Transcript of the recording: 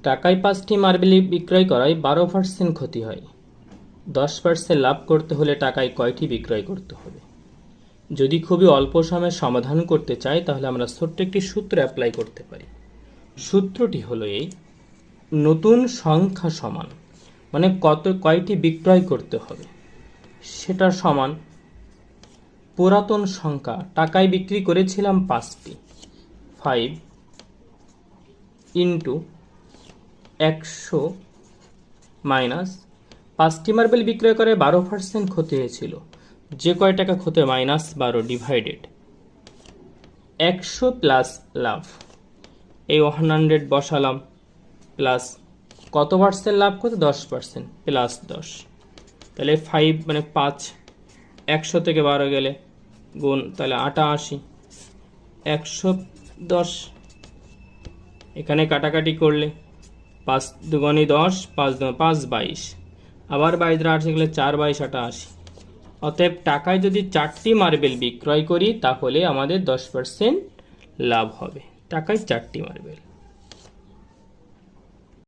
টাকায় 5টি মার্বেল বিক্রয় করায় 12% ক্ষতি হয়। 10% লাভ করতে হলে টাকায় কয়টি বিক্রয় করতে হবে? যদি খুবই অল্প সময়ে সমাধান করতে চাই তাহলে আমরা ছোট্ট একটি সূত্র অ্যাপ্লাই করতে পারি। সূত্রটি হলো এই, নতুন সংখ্যা সমান মানে কয়টি বিক্রয় করতে হবে সেটা সমান পুরাতন সংখ্যা, টাকায় বিক্রি করেছিলাম 5টি, 5 ইন্টু 100 মাইনাস 5টি মার্বেল বিক্রয় করে 12% ক্ষতি হয়েছিল, যে কয় টাকা ক্ষতি -12 ডিভাইডেড 100 প্লাস লাভ, এই 100 বসালাম প্লাস কত পার্সেন্ট লাভ করতে 10% প্লাস 10, তাহলে 5 মানে 5, 100 থেকে 12 গেলে গুণ, তাহলে 88, 110, এখানে কাটাকাটি করলে 5 দুগুণে 10, 5 দুগুণে 5, 22, আবার 22 দ্বারা 8 গেলে 4 22 88। অতএব টাকায় যদি 4টি মার্বেল বিক্রয় করি তাহলে আমাদের 10% লাভ হবে, টাকায় 4টি মার্বেল।